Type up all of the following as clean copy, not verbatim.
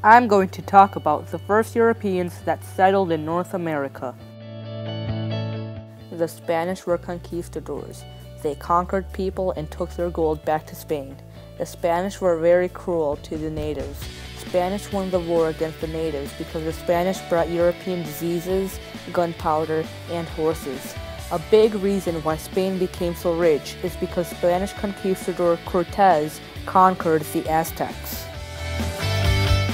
I'm going to talk about the first Europeans that settled in North America. The Spanish were conquistadors. They conquered people and took their gold back to Spain. The Spanish were very cruel to the natives. Spanish won the war against the natives because the Spanish brought European diseases, gunpowder, and horses. A big reason why Spain became so rich is because Spanish conquistador Cortez conquered the Aztecs.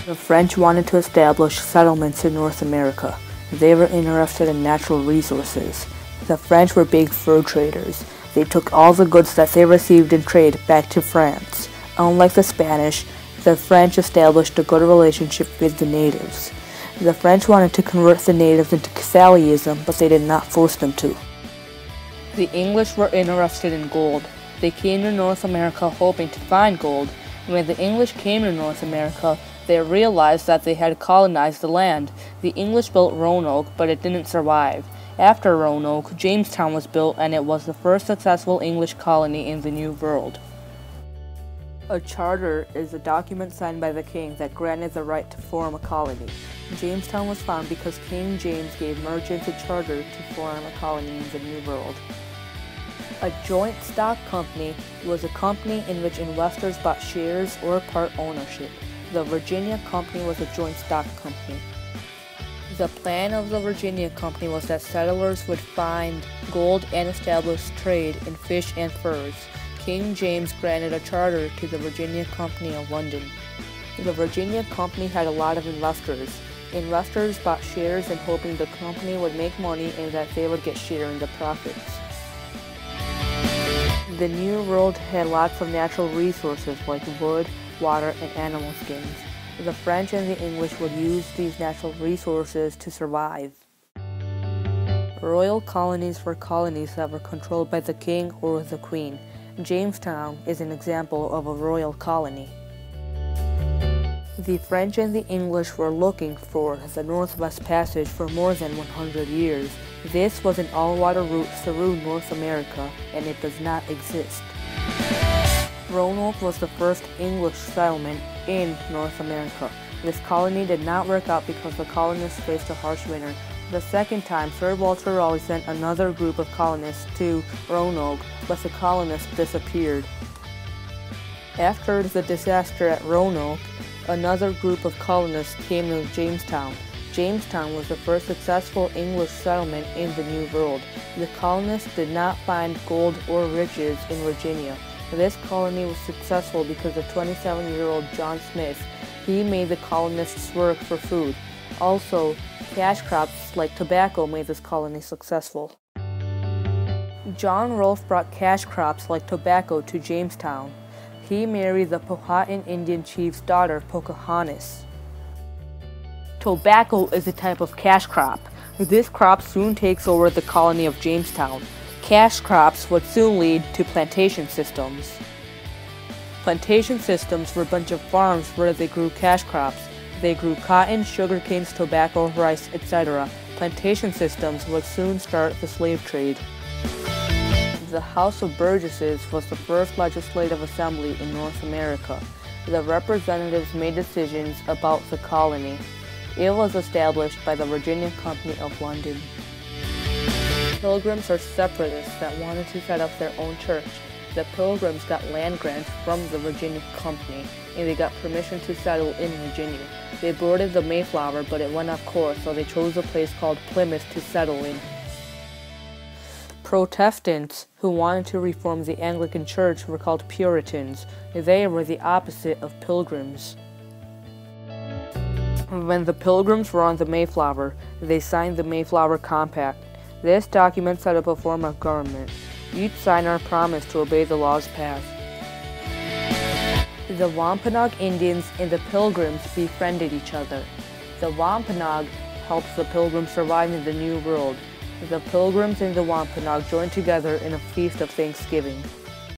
The French wanted to establish settlements in North America. They were interested in natural resources. The French were big fur traders. They took all the goods that they received in trade back to France. Unlike the Spanish, the French established a good relationship with the natives. The French wanted to convert the natives into Catholicism, but they did not force them to. The English were interested in gold. They came to North America hoping to find gold. When the English came to North America, they realized that they had colonized the land. The English built Roanoke, but it didn't survive. After Roanoke, Jamestown was built, and it was the first successful English colony in the New World. A charter is a document signed by the king that granted the right to form a colony. Jamestown was found because King James gave merchants a charter to form a colony in the New World. A joint stock company was a company in which investors bought shares or part ownership. The Virginia Company was a joint stock company. The plan of the Virginia Company was that settlers would find gold and establish trade in fish and furs. King James granted a charter to the Virginia Company of London. The Virginia Company had a lot of investors. Investors bought shares in hoping the company would make money and that they would get share in the profits. The New World had lots of natural resources like wood, water, and animal skins. The French and the English would use these natural resources to survive. Royal colonies were colonies that were controlled by the king or the queen. Jamestown is an example of a royal colony. The French and the English were looking for the Northwest Passage for more than 100 years. This was an all-water route through North America, and it does not exist. Roanoke was the first English settlement in North America. This colony did not work out because the colonists faced a harsh winter. The second time, Sir Walter Raleigh sent another group of colonists to Roanoke, but the colonists disappeared. After the disaster at Roanoke, another group of colonists came to Jamestown. Jamestown was the first successful English settlement in the New World. The colonists did not find gold or riches in Virginia. This colony was successful because of 27-year-old John Smith. He made the colonists work for food. Also, cash crops like tobacco made this colony successful. John Rolfe brought cash crops like tobacco to Jamestown. He married the Powhatan Indian chief's daughter, Pocahontas. Tobacco is a type of cash crop. This crop soon takes over the colony of Jamestown. Cash crops would soon lead to plantation systems. Plantation systems were a bunch of farms where they grew cash crops. They grew cotton, sugar canes, tobacco, rice, etc. Plantation systems would soon start the slave trade. The House of Burgesses was the first legislative assembly in North America. The representatives made decisions about the colony. It was established by the Virginia Company of London. Pilgrims are separatists that wanted to set up their own church. The Pilgrims got land grants from the Virginia Company, and they got permission to settle in Virginia. They boarded the Mayflower, but it went off course, so they chose a place called Plymouth to settle in. Protestants who wanted to reform the Anglican Church were called Puritans. They were the opposite of Pilgrims. When the Pilgrims were on the Mayflower, they signed the Mayflower Compact. This document set up a form of government. Each signer promised to obey the laws passed. The Wampanoag Indians and the Pilgrims befriended each other. The Wampanoag helped the Pilgrims survive in the New World. The Pilgrims and the Wampanoag joined together in a feast of Thanksgiving.